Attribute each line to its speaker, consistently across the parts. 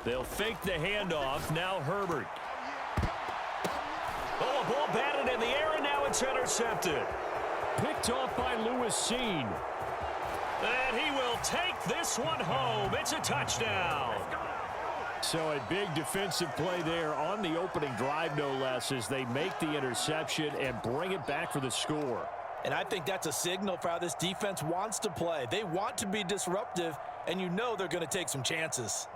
Speaker 1: They'll fake the handoff. Now Herbert. Oh, a ball batted in the air, and now it's intercepted. Picked off by Lewis Seen. And he will take this one home. It's a touchdown. So a big defensive play there on the opening drive, no less, as they make the interception and bring it back for the score.
Speaker 2: And I think that's a signal for how this defense wants to play. They want to be disruptive, and you know they're going to take some chances.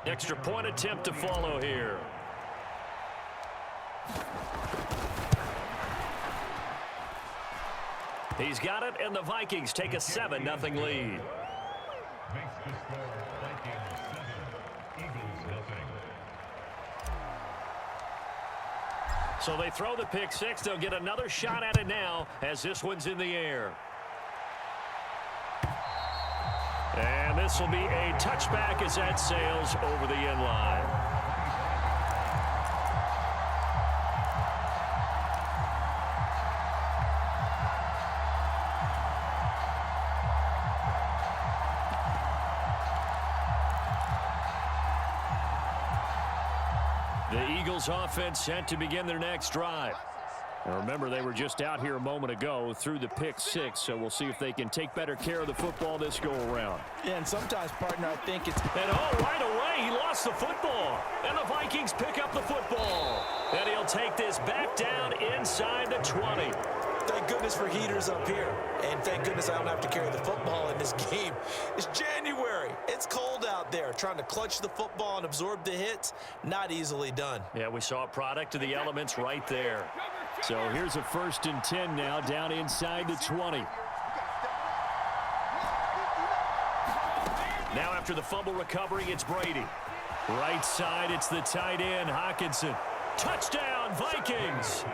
Speaker 1: Extra point attempt to follow here. He's got it, and the Vikings take a 7-0 lead. So they throw the pick six. They'll get another shot at it now as this one's in the air. And this will be a touchback as that sails over the end line. The Eagles offense set to begin their next drive. And remember, they were just out here a moment ago through the pick six, so we'll see if they can take better care of the football this go-around.
Speaker 2: Yeah, and sometimes, partner, I think it's...
Speaker 1: And right away, he lost the football. And the Vikings pick up the football. And he'll take this back down inside the 20.
Speaker 2: Thank goodness for heaters up here. And thank goodness I don't have to carry the football in this game. It's January. It's cold out there. Trying to clutch the football and absorb the hits, not easily done.
Speaker 1: Yeah, we saw a product of the elements right there. So here's a 1st and 10 now, down inside the 20. Now after the fumble recovery, it's Brady. Right side, it's the tight end, Hockenson. Touchdown, Vikings!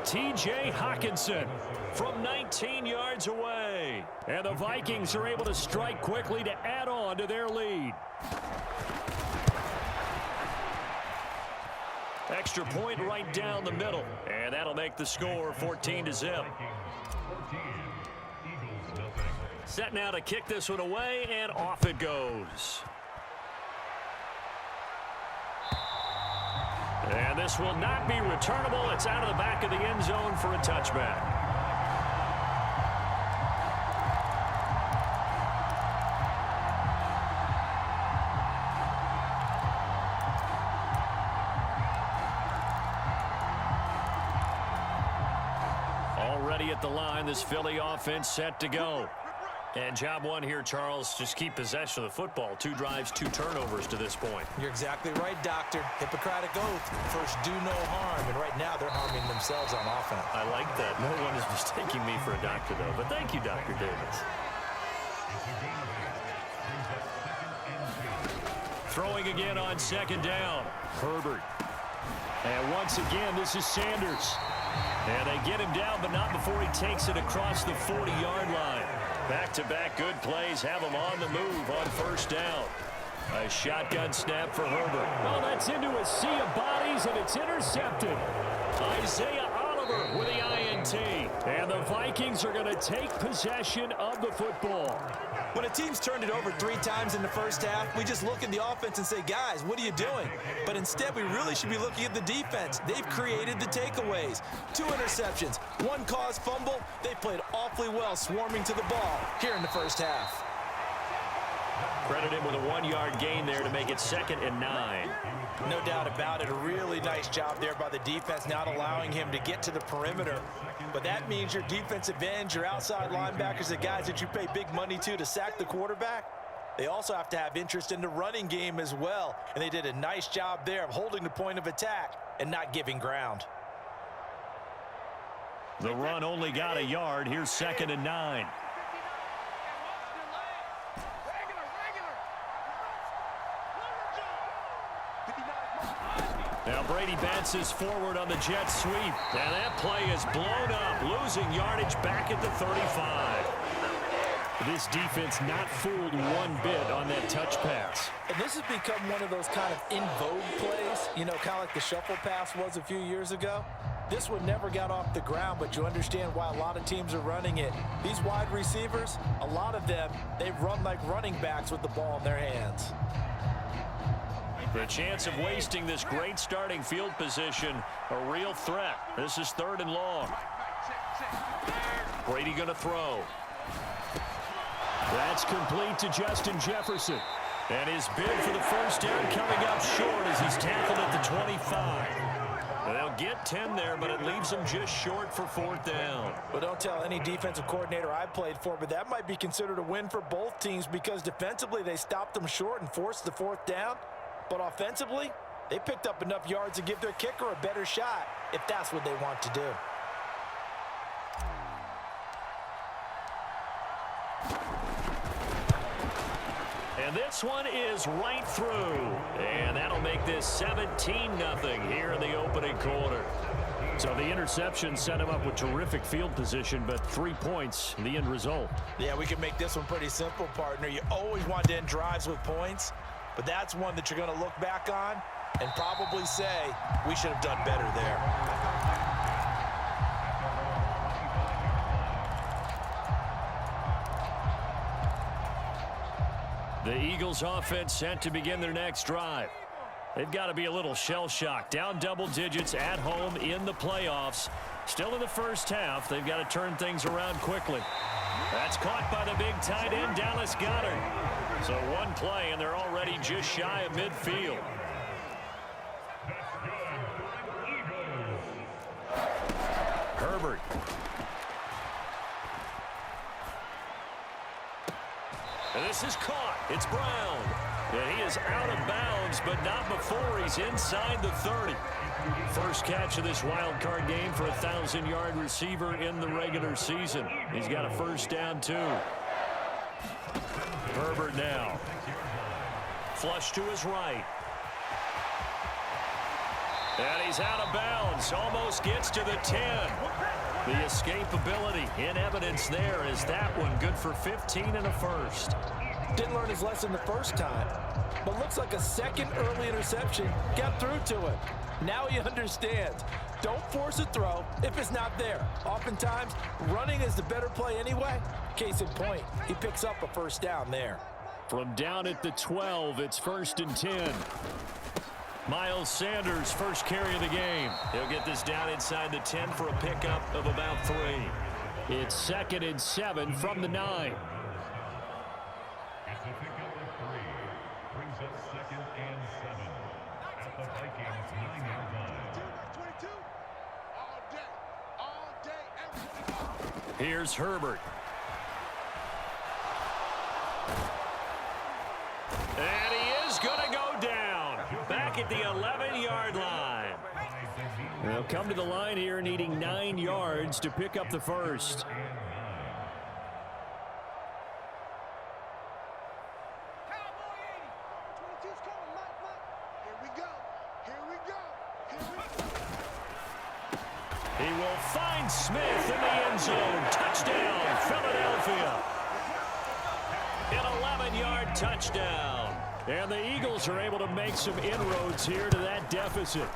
Speaker 1: T.J. Hockenson from 19 yards away. And the Vikings are able to strike quickly to add on to their lead. Extra point right down the middle. And that'll make the score 14-0. Set now to kick this one away, and off it goes. And this will not be returnable. It's out of the back of the end zone for a touchback. Already at the line, this Philly offense set to go. And job one here, Charles, just keep possession of the football. 2 drives, 2 turnovers to this point.
Speaker 2: You're exactly right, Doctor. Hippocratic oath. First, do no harm. And right now, they're harming themselves on offense.
Speaker 1: I like that. No one is mistaking me for a doctor, though. But thank you, Dr. Davis. Throwing again on 2nd down. Herbert. And once again, this is Sanders. And they get him down, but not before he takes it across the 40-yard line. Back-to-back good plays have him on the move on 1st down. A shotgun snap for Herbert. Well, that's into a sea of bodies, and it's intercepted. Isaiah Oliver with the INT. And the Vikings are going to take possession of the football.
Speaker 2: When a team's turned it over 3 times in the first half, we just look at the offense and say, guys, what are you doing? But instead, we really should be looking at the defense. They've created the takeaways. 2 interceptions, 1 caused fumble. They played awfully well swarming to the ball here in the first half.
Speaker 1: Credit him with a 1-yard gain there to make it 2nd and 9.
Speaker 2: No doubt about it. A really nice job there by the defense, not allowing him to get to the perimeter. But that means your defensive ends, your outside linebackers, the guys that you pay big money to sack the quarterback, they also have to have interest in the running game as well. And they did a nice job there of holding the point of attack and not giving ground.
Speaker 1: The run only got a yard. Here's 2nd and 9. Now Brady bounces forward on the jet sweep. And that play is blown up, losing yardage back at the 35. This defense not fooled one bit on that touch pass.
Speaker 2: And this has become one of those kind of in vogue plays. You know, kind of like the shuffle pass was a few years ago. This one never got off the ground, but you understand why a lot of teams are running it. These wide receivers, a lot of them, they run like running backs with the ball in their hands.
Speaker 1: The chance of wasting this great starting field position, a real threat. This is 3rd and long. Brady going to throw. That's complete to Justin Jefferson. And his bid for the first down coming up short as he's tackled at the 25. They'll get 10 there, but it leaves them just short for 4th down.
Speaker 2: Well, don't tell any defensive coordinator I played for, but that might be considered a win for both teams because defensively they stopped them short and forced the 4th down. But offensively, they picked up enough yards to give their kicker a better shot if that's what they want to do.
Speaker 1: And this one is right through. And that'll make this 17-0 here in the opening quarter. So the interception set him up with terrific field position, but 3 points, the end result.
Speaker 2: Yeah, we can make this one pretty simple, partner. You always want to end drives with points, but that's one that you're going to look back on and probably say, we should have done better there.
Speaker 1: The Eagles offense set to begin their next drive. They've got to be a little shell-shocked. Down double digits at home in the playoffs. Still in the first half. They've got to turn things around quickly. That's caught by the big tight end, Dallas Goedert. So one play, and they're already just shy of midfield. Herbert. And this is caught. It's Brown. And he is out of bounds, but not before he's inside the 30. First catch of this wild card game for a 1,000-yard receiver in the regular season. He's got a first down, too. Herbert now. Flush to his right. And he's out of bounds. Almost gets to the 10. The escapability in evidence there is that one good for 15 and a first.
Speaker 2: Didn't learn his lesson the first time, but looks like a second early interception got through to him. Now he understands. Don't force a throw if it's not there. Oftentimes, running is the better play anyway. Case in point, he picks up a first down there.
Speaker 1: From down at the 12, it's 1st and 10. Miles Sanders, first carry of the game. He'll get this down inside the 10 for a pickup of about 3. It's 2nd and 7 from the 9.
Speaker 3: It's a pickup of 3. Brings us 2nd and 7. At the Vikings 9-yard line.
Speaker 4: 22. All day, every day.
Speaker 1: Here's Herbert. And he is going to go down. Back at the 11-yard line. They'll come to the line here needing 9 yards to pick up the first. He will find Smith in the end zone. Touchdown, Philadelphia. An 11-yard touchdown. And the Eagles are able to make some inroads here to that deficit.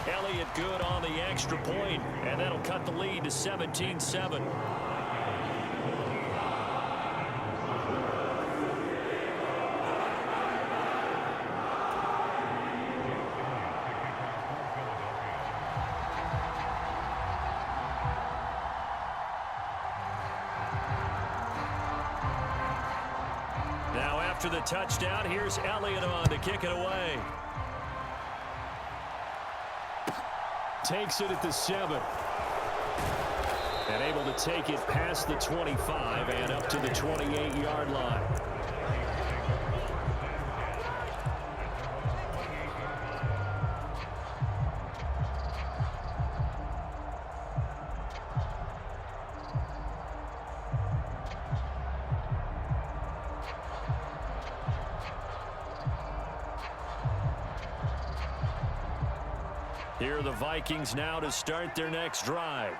Speaker 1: Elliott good on the extra point, and that'll cut the lead to 17-7. Now after the touchdown, here's Elliott on to kick it away. Takes it at the 7. And able to take it past the 25 and up to the 28-yard line. Here are the Vikings now to start their next drive.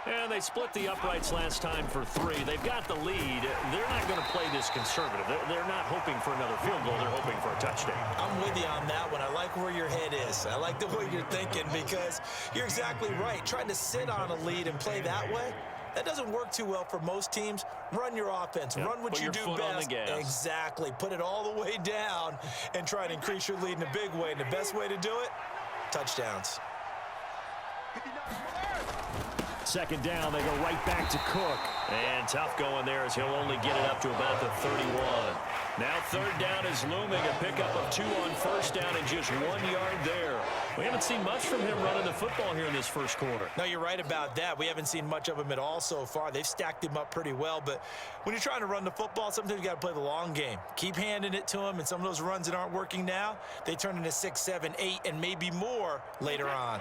Speaker 1: And they split the uprights last time for 3. They've got the lead. They're not going to play this conservative. They're not hoping for another field goal. They're hoping for a touchdown.
Speaker 2: I'm with you on that one. I like where your head is. I like the way you're thinking because you're exactly right. Trying to sit on a lead and play that way, that doesn't work too well for most teams. Run your offense.
Speaker 1: Yep.
Speaker 2: Run what you do best. Exactly. Put it all the way down and try to increase your lead in a big way. And the best way to do it, touchdowns.
Speaker 1: Second down, they go right back to Cook. And tough going there as he'll only get it up to about the 31. Now third down is looming. A pickup of 2 on first down and just 1 yard there. We haven't seen much from him running the football here in this first quarter.
Speaker 2: No, you're right about that. We haven't seen much of him at all so far. They've stacked him up pretty well. But when you're trying to run the football, sometimes you got to play the long game. Keep handing it to him, and some of those runs that aren't working now, they turn into 6, 7, 8, and maybe more later on.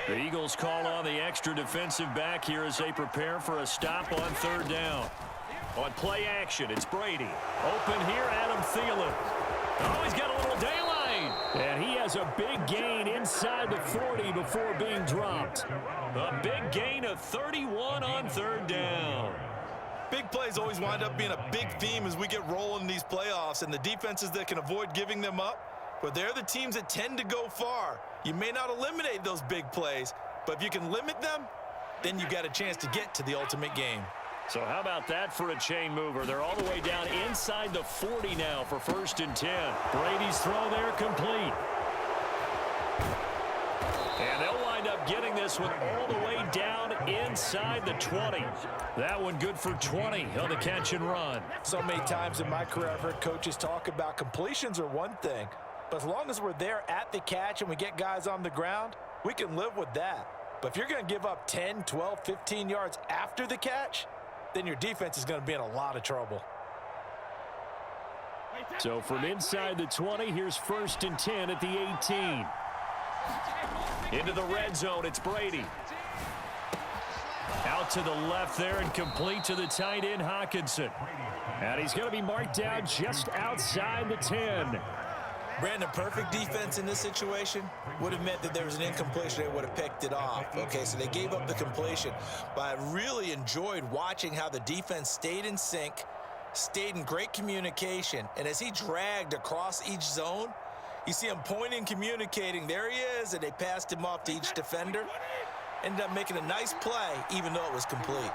Speaker 1: The Eagles call on the extra defensive back here as they prepare for a stop on third down. On play action, it's Brady. Open here, Adam Thielen. Oh, he's got a little daylight. And he has a big gain inside the 40 before being dropped. A big gain of 31 on third down.
Speaker 5: Big plays always wind up being a big theme as we get rolling in these playoffs, and the defenses that can avoid giving them up, but they're the teams that tend to go far. You may not eliminate those big plays, but if you can limit them, then you've got a chance to get to the ultimate game.
Speaker 1: So how about that for a chain mover? They're all the way down inside the 40 now for 1st and 10. Brady's throw there complete. And they'll wind up getting this one all the way down inside the 20. That one good for 20 on the catch and run.
Speaker 2: So many times in my career I've heard coaches talk about completions are one thing, but as long as we're there at the catch and we get guys on the ground, we can live with that. But if you're going to give up 10, 12, 15 yards after the catch, then your defense is going to be in a lot of trouble.
Speaker 1: So from inside the 20, here's 1st and 10 at the 18. Into the red zone, it's Brady. Out to the left there and complete to the tight end, Hockenson. And he's going to be marked down just outside the 10.
Speaker 2: Brandon, perfect defense in this situation would have meant that there was an incompletion. They would have picked it off. Okay, so they gave up the completion. But I really enjoyed watching how the defense stayed in sync, stayed in great communication. And as he dragged across each zone, you see him pointing, communicating. There he is, and they passed him off to each defender. Ended up making a nice play, even though it was complete.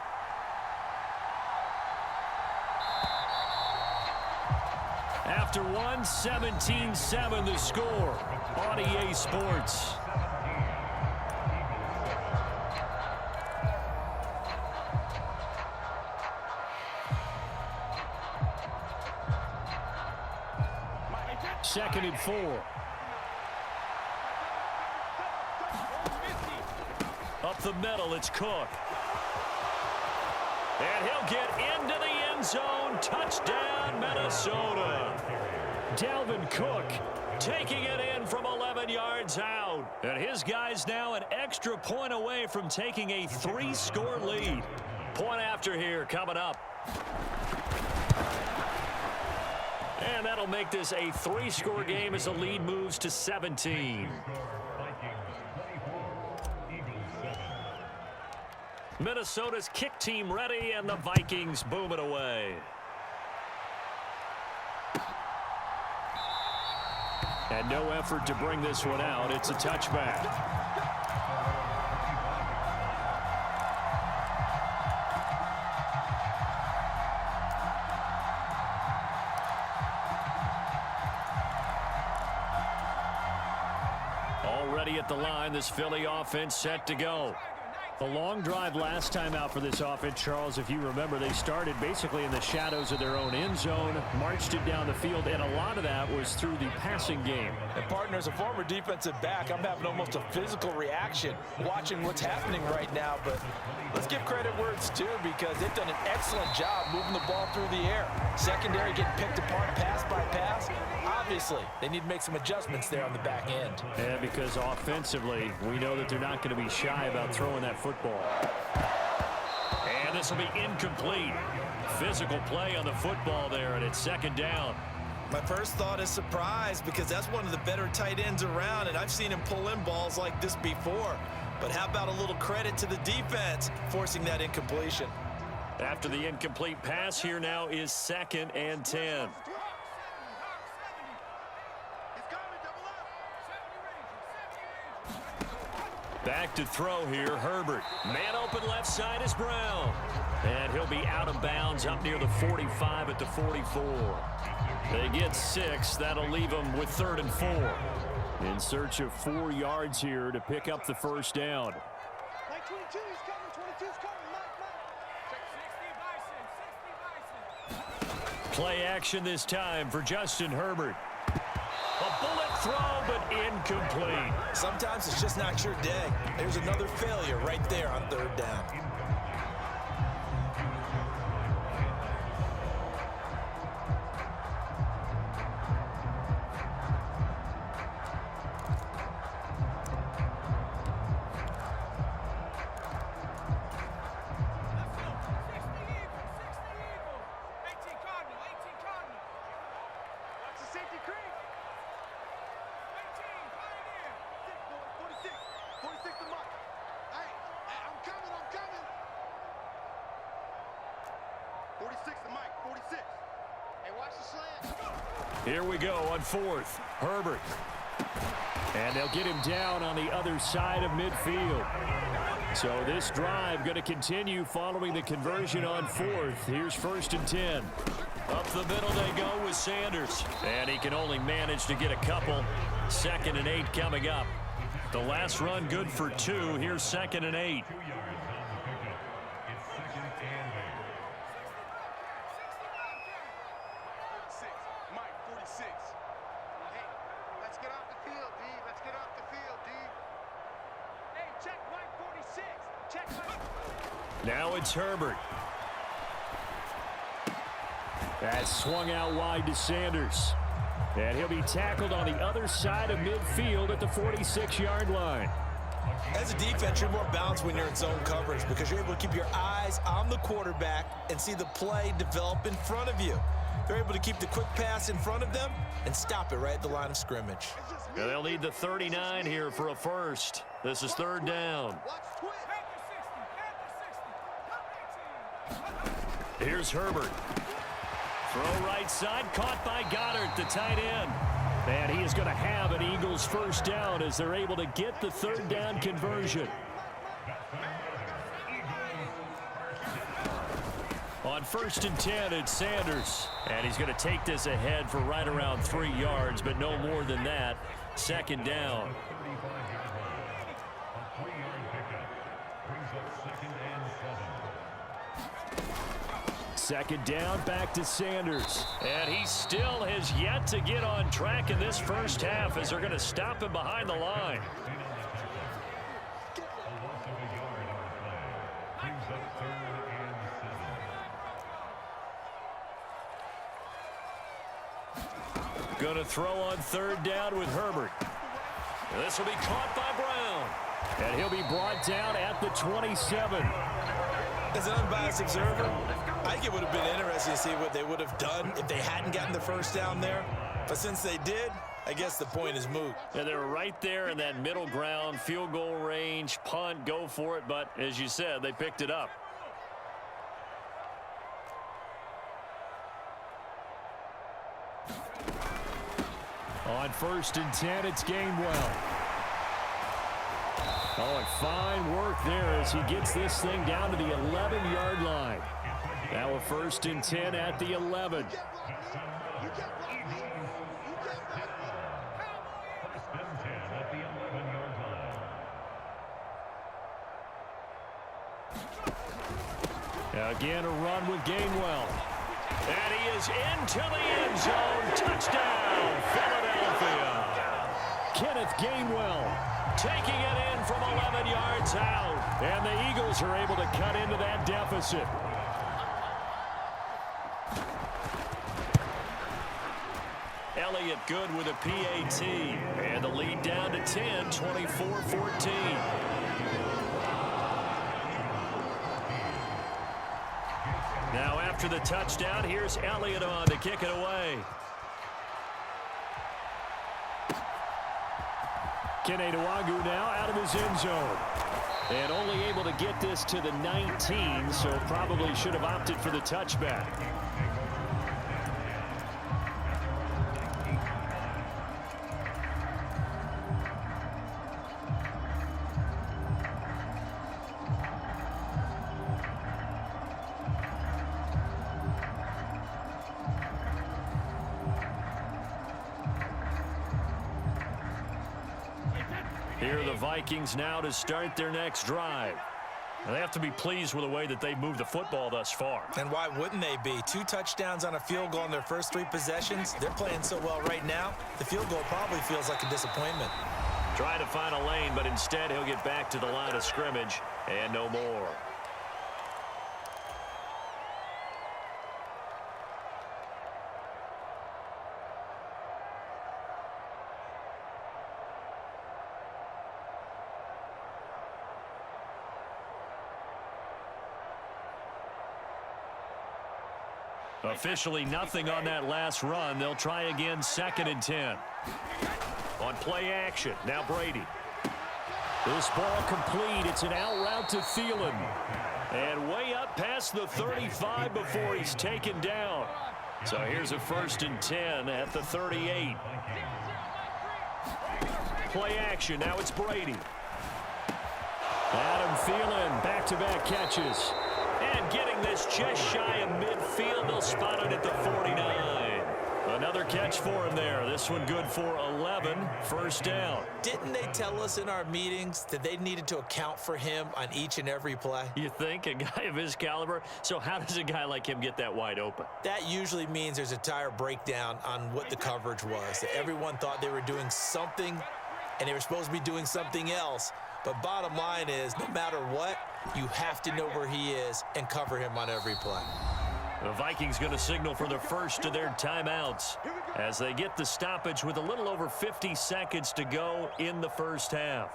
Speaker 1: After 1, 17-7 the score on EA Sports. Second and 4. Up the middle, it's Cook. And he'll get into the end zone. Touchdown, Minnesota. Dalvin Cook taking it in from 11 yards out. And his guys now an extra point away from taking a 3-score lead. Point after here coming up. And that'll make this a 3-score game as the lead moves to 17. Minnesota's kick team ready, and the Vikings boom it away. And no effort to bring this one out. It's a touchback. Already at the line, this Philly offense set to go. The long drive last time out for this offense, Charles, if you remember, they started basically in the shadows of their own end zone, marched it down the field, and a lot of that was through the passing game.
Speaker 2: And partner, as a former defensive back, I'm having almost a physical reaction watching what's happening right now. But let's give credit where it's due, because they've done an excellent job moving the ball through the air. Secondary getting picked apart pass by pass. Obviously, they need to make some adjustments there on the back end.
Speaker 1: And because offensively, we know that they're not going to be shy about throwing that football. And this will be incomplete. Physical play on the football there, and it's second down.
Speaker 5: My first thought is surprise, because that's one of the better tight ends around, and I've seen him pull in balls like this before.
Speaker 2: But how about a little credit to the defense forcing that incompletion?
Speaker 1: After the incomplete pass, here now is 2nd and 10. Back to throw here, Herbert. Man open left side is Brown. And he'll be out of bounds up near the 45 at the 44. They get 6. That'll leave them with 3rd and 4. In search of 4 yards here to pick up the first down.
Speaker 4: Like 22 is coming, 22's coming, Mike. Check 60 Bison.
Speaker 1: Play action this time for Justin Herbert. A bullet throw, but incomplete.
Speaker 2: Sometimes it's just not your day. There's another failure right there on 3rd down.
Speaker 1: Here we go on 4th. Herbert. And they'll get him down on the other side of midfield. So this drive going to continue following the conversion on 4th. Here's 1st and 10. Up the middle they go with Sanders. And he can only manage to get a couple. 2nd and 8 coming up. The last run good for 2. Here's 2nd and 8. Now it's Herbert. That's swung out wide to Sanders. And he'll be tackled on the other side of midfield at the 46-yard line.
Speaker 2: As a defense, you're more balanced when you're in zone coverage because you're able to keep your eyes on the quarterback and see the play develop in front of you. They're able to keep the quick pass in front of them and stop it right at the line of scrimmage.
Speaker 1: And they'll need the 39 here for a first. This is 3rd down. Here's Herbert. Throw right side, caught by Goddard, the tight end. And he is going to have an Eagles first down as they're able to get the 3rd down conversion. On 1st and 10, it's Sanders. And he's going to take this ahead for right around 3 yards, but no more than that. 2nd down. Second down, back to Sanders. And he still has yet to get on track in this first half as they're going to stop him behind the line. Going to throw on 3rd down with Herbert. This will be caught by Brown. And he'll be brought down at the 27.
Speaker 2: As an unbiased observer, I think it would have been interesting to see what they would have done if they hadn't gotten the first down there. But since they did, I guess the point is moot.
Speaker 1: Yeah, they were right there in that middle ground, field goal range, punt, go for it. But as you said, they picked it up. On 1st and 10, it's Gainwell. Oh, and fine work there as he gets this thing down to the 11-yard line. Now a 1st and 10 at the 11. Again, a run with Gainwell. And he is into the end zone. Touchdown, Philadelphia. Kenneth Gainwell taking it in from 11 yards out. And the Eagles are able to cut into that deficit. Elliott good with a PAT. And the lead down to 10, 24-14. Now after the touchdown, here's Elliott on to kick it away. Kene Nwangwu now out of his end zone. And only able to get this to the 19, so probably should have opted for the touchback. Here are the Vikings now to start their next drive. They have to be pleased with the way that they've moved the football thus far.
Speaker 2: And why wouldn't they be? 2 touchdowns on a field goal in their first 3 possessions. They're playing so well right now, the field goal probably feels like a disappointment.
Speaker 1: Trying to find a lane, but instead he'll get back to the line of scrimmage and no more. Officially nothing on that last run. They'll try again, 2nd and 10. On play action, now Brady. This ball complete. It's an out route to Thielen. And way up past the 35 before he's taken down. So here's a 1st and 10 at the 38. Play action, now it's Brady. Adam Thielen, back-to-back catches. And getting this just shy of midfield, they'll spot it at the 49. Another catch for him there. This one good for 11, 1st down.
Speaker 2: Didn't they tell us in our meetings that they needed to account for him on each and every play?
Speaker 1: You think? A guy of his caliber? So how does a guy like him get that wide open?
Speaker 2: That usually means there's a tire breakdown on what the coverage was. That everyone thought they were doing something, and they were supposed to be doing something else. But bottom line is, no matter what, you have to know where he is and cover him on every play.
Speaker 1: The Vikings going to signal for the first of their timeouts as they get the stoppage with a little over 50 seconds to go in the first half.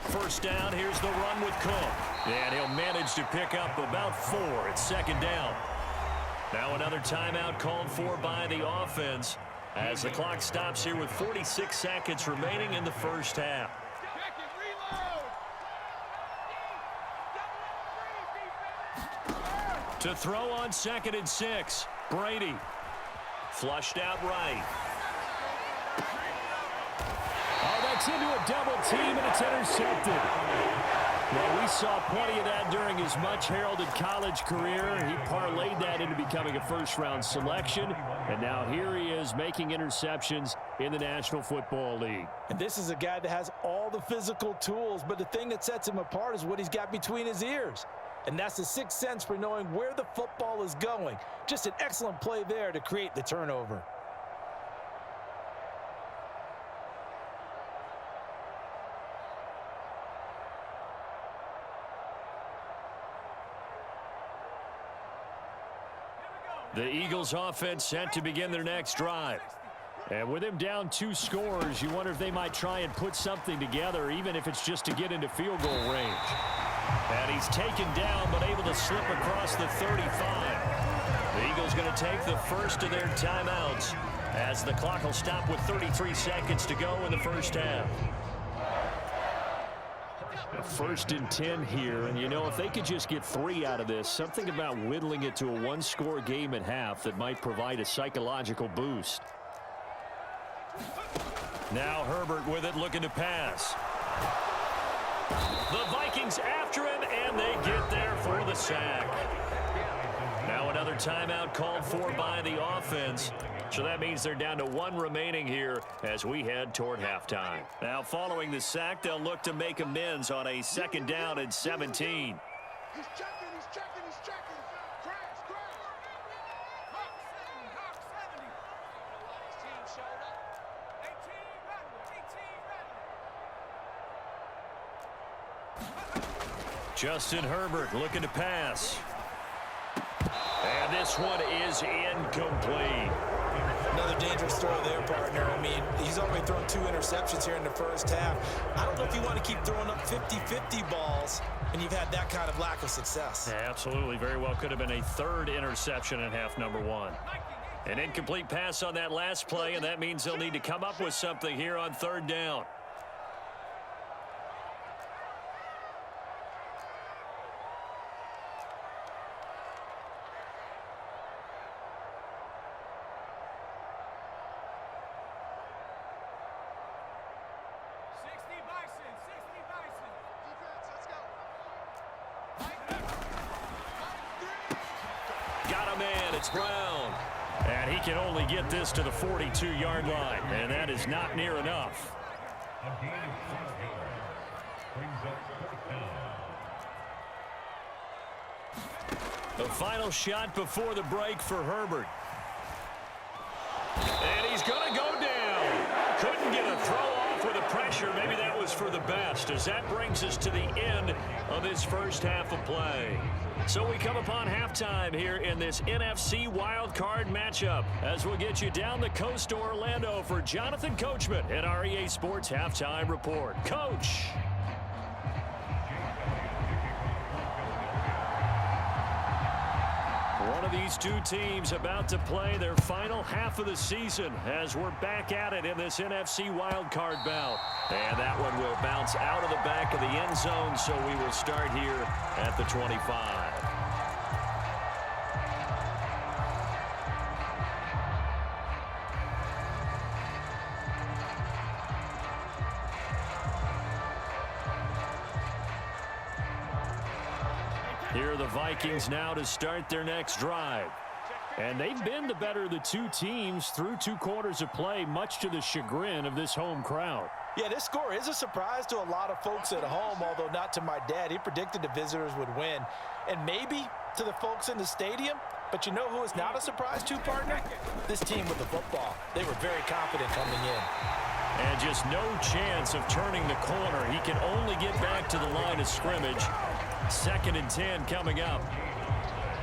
Speaker 1: First down, here's the run with Cook. And he'll manage to pick up about 4 at 2nd down. Now another timeout called for by the offense as the clock stops here with 46 seconds remaining in the first half. To throw on 2nd and 6, Brady. Flushed out right. Oh, that's into a double team, and it's intercepted. Well, we saw plenty of that during his much-heralded college career. He parlayed that into becoming a first-round selection, and now here he is making interceptions in the National Football League.
Speaker 2: And this is a guy that has all the physical tools, but the thing that sets him apart is what he's got between his ears. And that's the sixth sense for knowing where the football is going. Just an excellent play there to create the turnover.
Speaker 1: The Eagles offense set to begin their next drive. And with him down 2 scores, you wonder if they might try and put something together, even if it's just to get into field goal range. And he's taken down, but able to slip across the 35. The Eagles going to take the first of their timeouts as the clock will stop with 33 seconds to go in the first half. A 1st and 10 here, and you know, if they could just get 3 out of this, something about whittling it to a 1-score game at half that might provide a psychological boost. Now Herbert with it, looking to pass. The Vikings after him, and they get there for the sack. Now another timeout called for by the offense. So that means they're down to 1 remaining here as we head toward halftime. Now following the sack, they'll look to make amends on a 2nd down and 17.
Speaker 4: He's checking, he's checking, he's checking. Crash, crash. Hawk 70. His team showed up. 18 ready.
Speaker 1: Justin Herbert looking to pass. And this one is incomplete.
Speaker 2: Another dangerous throw there, partner. I mean, he's already thrown 2 interceptions here in the first half. I don't know if you want to keep throwing up 50-50 balls and you've had that kind of lack of success.
Speaker 1: Yeah, absolutely. Very well could have been a 3rd interception in half number 1. An incomplete pass on that last play, and that means they'll need to come up with something here on 3rd down. Got a man, it's Brown. And he can only get this to the 42-yard line, and that is not near enough.
Speaker 3: A gain of 6 yards. Brings up 4th down.
Speaker 1: The final shot before the break for Herbert. And he's going to go down. Couldn't get a throw off with the pressure. Maybe that was for the best, as that brings us to the end of this first half of play. So we come upon halftime here in this NFC wildcard matchup as we'll get you down the coast to Orlando for Jonathan Coachman at our EA Sports Halftime Report. Coach. One of these two teams about to play their final half of the season as we're back at it in this NFC wildcard bout. And that one will bounce out of the back of the end zone, so we will start here at the 25. Here are the Vikings now to start their next drive. And they've been the better of the two teams through 2 quarters of play, much to the chagrin of this home crowd.
Speaker 2: Yeah, this score is a surprise to a lot of folks at home, although not to my dad. He predicted the visitors would win. And maybe to the folks in the stadium. But you know who is not a surprise to, partner? This team with the football. They were very confident coming in.
Speaker 1: And just no chance of turning the corner. He can only get back to the line of scrimmage. 2nd and 10 coming up.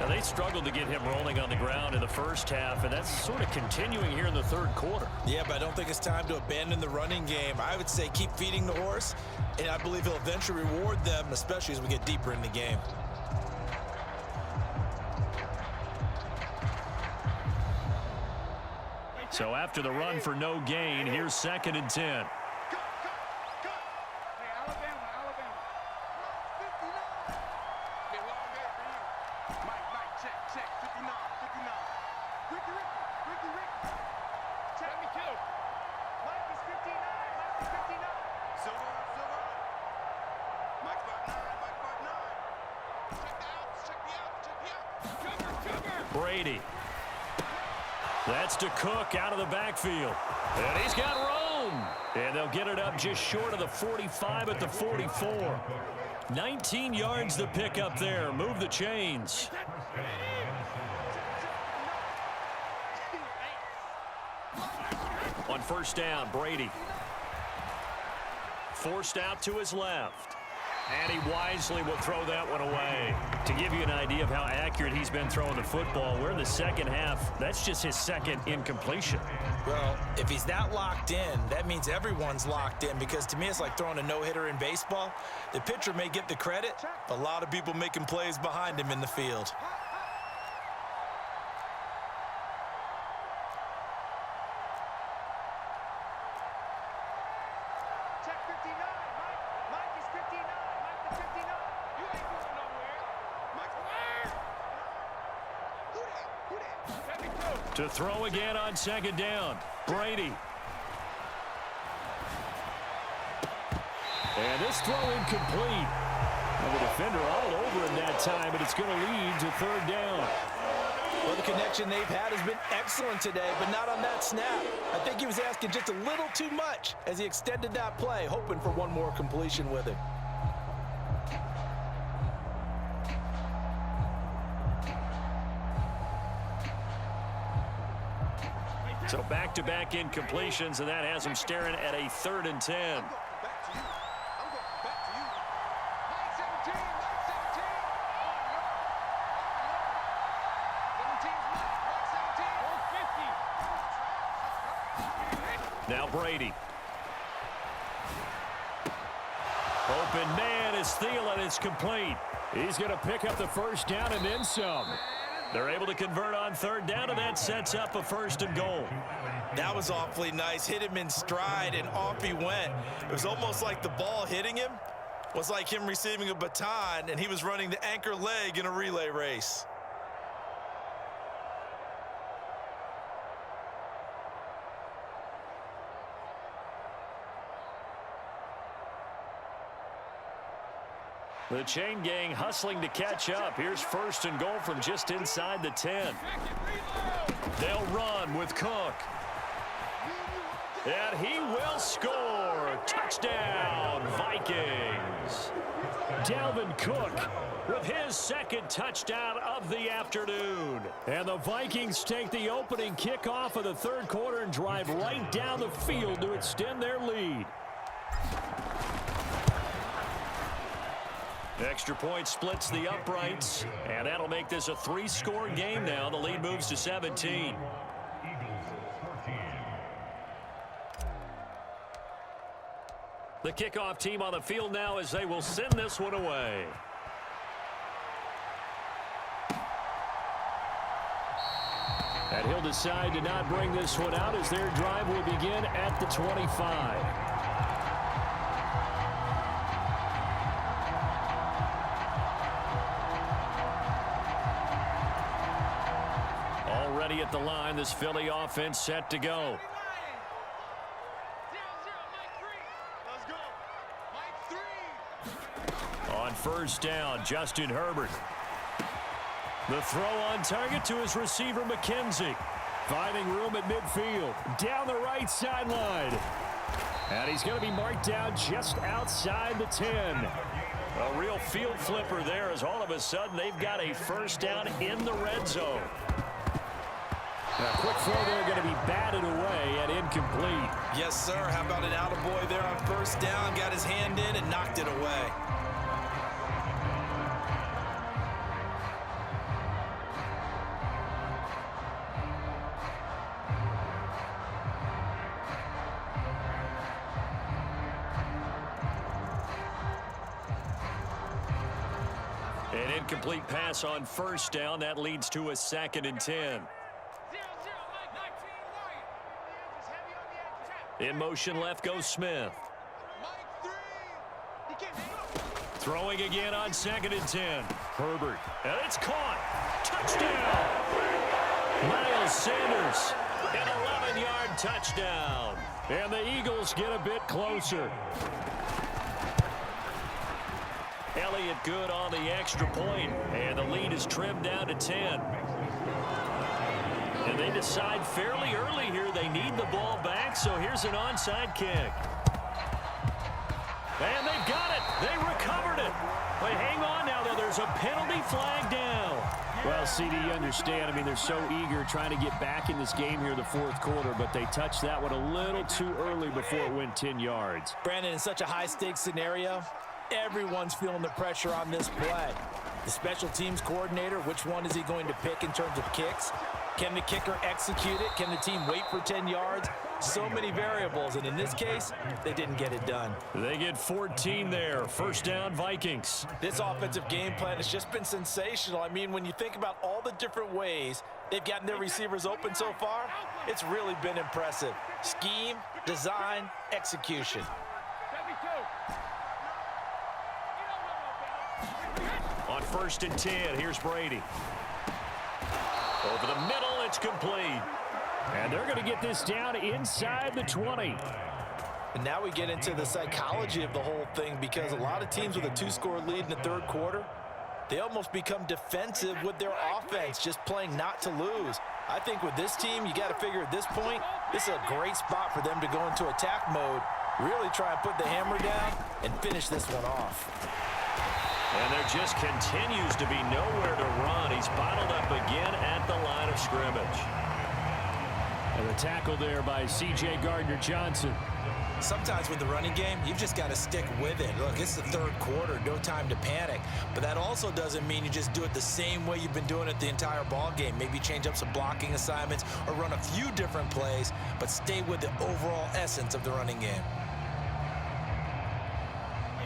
Speaker 1: Now, they struggled to get him rolling on the ground in the first half, and that's sort of continuing here in the 3rd quarter.
Speaker 2: Yeah, but I don't think it's time to abandon the running game. I would say keep feeding the horse, and I believe he'll eventually reward them, especially as we get deeper in the game.
Speaker 1: So after the run for no gain, here's 2nd and 10. Brady. That's to Cook out of the backfield. And he's got room. And they'll get it up just short of the 45 at the 44. 19 yards to pick up there. Move the chains. On 1st down, Brady. Forced out to his left. And he wisely will throw that one away. To give you an idea of how accurate he's been throwing the football, we're in the 2nd half. That's just his 2nd incompletion.
Speaker 2: Well, if he's that locked in, that means everyone's locked in, because to me it's like throwing a no-hitter in baseball. The pitcher may get the credit, a lot of people making plays behind him in the field.
Speaker 1: To throw again on 2nd down, Brady. And this throw incomplete. And the defender all over him that time, but it's going to lead to 3rd down.
Speaker 2: Well, the connection they've had has been excellent today, but not on that snap. I think he was asking just a little too much as he extended that play, hoping for one more completion with it.
Speaker 1: So back-to-back incompletions, and that has him staring at a 3rd and 10. Now Brady. Open man is Thielen. It's complete. He's going to pick up the first down and then some. They're able to convert on third down, and that sets up a 1st and goal.
Speaker 5: That was awfully nice. Hit him in stride, and off he went. It was almost like the ball hitting him was like him receiving a baton, and he was running the anchor leg in a relay race.
Speaker 1: The chain gang hustling to catch up. Here's 1st and goal from just inside the 10. They'll run with Cook. And he will score. Touchdown, Vikings. Dalvin Cook with his 2nd touchdown of the afternoon. And the Vikings take the opening kickoff of the 3rd quarter and drive right down the field to extend their lead. Extra point splits the uprights, and that'll make this a 3-score game now. The lead moves to 17. The kickoff team on the field now as they will send this one away. And he'll decide to not bring this one out as their drive will begin at the 25. At the line, this Philly offense set to go. On 1st down, Justin Herbert. The throw on target to his receiver, McKenzie. Finding room at midfield. Down the right sideline. And he's going to be marked down just outside the 10. A real field flipper there as all of a sudden they've got a 1st down in the red zone. A quick throw there going to be batted away and incomplete.
Speaker 5: Yes, sir. How about an attaboy there on 1st down? Got his hand in and knocked it away.
Speaker 1: An incomplete pass on 1st down. That leads to a 2nd and 10. In motion left goes Smith. Throwing again on 2nd and 10. Herbert. And it's caught. Touchdown. Miles Sanders. An 11-yard touchdown. And the Eagles get a bit closer. Elliott good on the extra point. And the lead is trimmed down to 10. And they decide fairly early here they need the ball back, so here's an onside kick. And they've got it. They recovered it. But hang on now, though. There's a penalty flag down. Well, CD, you understand. I mean, they're so eager trying to get back in this game here in the 4th quarter, but they touched that one a little too early before it went 10 yards.
Speaker 2: Brandon, in such a high-stakes scenario, everyone's feeling the pressure on this play. The special teams coordinator, which one is he going to pick in terms of kicks? Can the kicker execute it? Can the team wait for 10 yards? So many variables, and in this case, they didn't get it done.
Speaker 1: They get 14 there. 1st down, Vikings.
Speaker 2: This offensive game plan has just been sensational. I mean, when you think about all the different ways they've gotten their receivers open so far, it's really been impressive. Scheme, design, execution.
Speaker 1: On 1st and 10, here's Brady. Over the middle, it's complete. And they're going to get this down inside the 20.
Speaker 2: And now we get into the psychology of the whole thing, because a lot of teams with a 2-score lead in the 3rd quarter, they almost become defensive with their offense, just playing not to lose. I think with this team, you got to figure at this point, this is a great spot for them to go into attack mode, really try and put the hammer down and finish this one off.
Speaker 1: And there just continues to be nowhere to run. He's bottled up again at the line of scrimmage. And the tackle there by C.J. Gardner-Johnson.
Speaker 2: Sometimes with the running game, you've just got to stick with it. Look, it's the third quarter, no time to panic. But that also doesn't mean you just do it the same way you've been doing it the entire ball game. Maybe change up some blocking assignments or run a few different plays, but stay with the overall essence of the running game.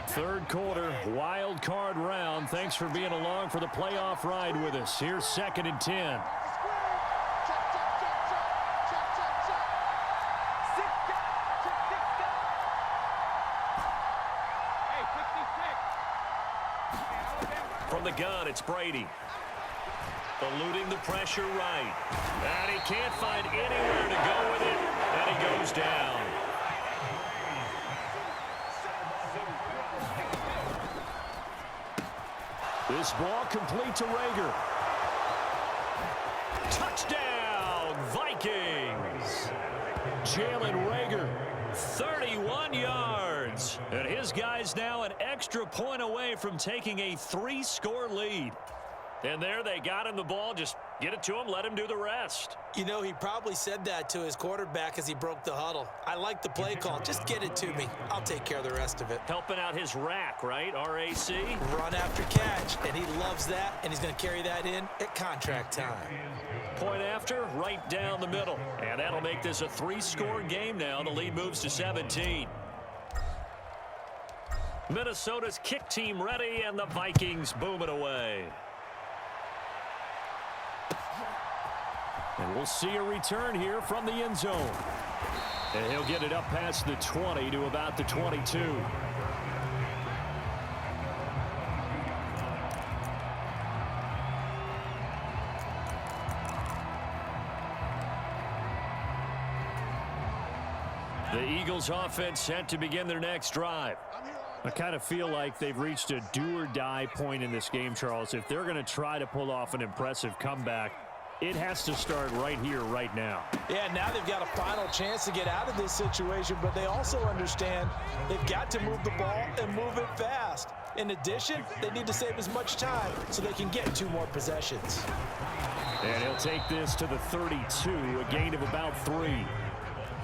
Speaker 1: Third quarter, wild card round. Thanks for being along for the playoff ride with us. Here's 2nd and 10. From the gun, it's Brady. Eluding the pressure right. And he can't find anywhere to go with it. And he goes down. This ball complete to Rager. Touchdown, Vikings. Jalen Rager, 31 yards. And his guys now an extra point away from taking a 3-score lead. And there they got him the ball. Just get it to him, let him do the rest.
Speaker 2: You know, he probably said that to his quarterback as he broke the huddle. I like the play call. Just get it to me. I'll take care of the rest of it.
Speaker 1: Helping out his rack, right? RAC.
Speaker 2: Run after catch, and he loves that, and he's going to carry that in at contract time.
Speaker 1: Point after, right down the middle. And that'll make this a 3-score game now. The lead moves to 17. Minnesota's kick team ready, and the Vikings boom it away. And we'll see a return here from the end zone. And he'll get it up past the 20 to about the 22. The Eagles offense set to begin their next drive. I kind of feel like they've reached a do-or-die point in this game, Charles. If they're going to try to pull off an impressive comeback, it has to start right here, right now.
Speaker 2: Yeah, now they've got a final chance to get out of this situation, but they also understand they've got to move the ball and move it fast. In addition, they need to save as much time so they can get 2 more possessions.
Speaker 1: And he'll take this to the 32, a gain of about 3.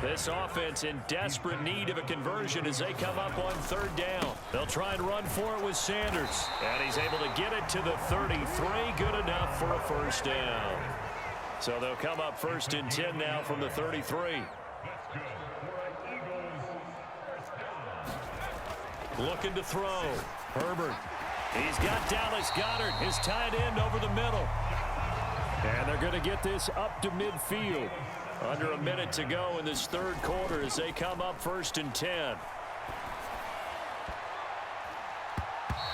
Speaker 1: This offense in desperate need of a conversion as they come up on 3rd down. They'll try and run for it with Sanders. And he's able to get it to the 33. Good enough for a 1st down. So they'll come up 1st and 10 now from the 33. Looking to throw. Herbert. He's got Dallas Goedert, his tight end, over the middle. And they're going to get this up to midfield. Under a minute to go in this 3rd quarter as they come up 1st and 10.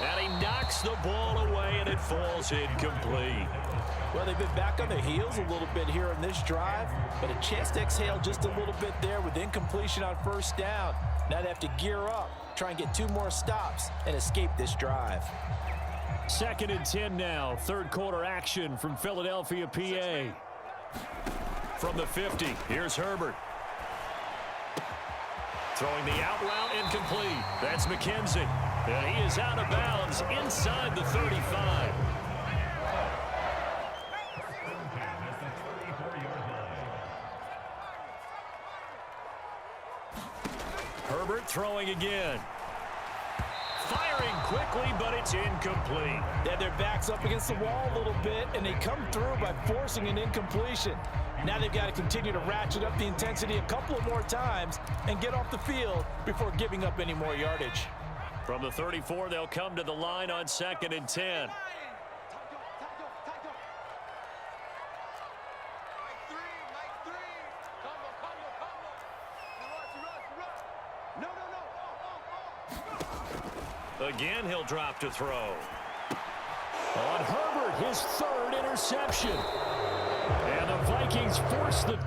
Speaker 1: And he knocks the ball away, and it falls incomplete.
Speaker 2: Well, they've been back on their heels a little bit here in this drive, but a chance to exhale just a little bit there with incompletion on 1st down. Now they have to gear up, try and get 2 more stops, and escape this drive.
Speaker 1: 2nd and 10 now. 3rd quarter action from Philadelphia, PA. From the 50, here's Herbert. Throwing the out route, incomplete. That's McKenzie. And he is out of bounds inside the 35. Herbert throwing again. Firing quickly, but it's incomplete.
Speaker 2: Yeah, their back's up against the wall a little bit, and they come through by forcing an incompletion. Now they've got to continue to ratchet up the intensity a couple of more times and get off the field before giving up any more yardage.
Speaker 1: From the 34, they'll come to the line on 2nd and 10. Again, he'll drop to throw. On Herbert, his 3rd interception. And the Vikings force the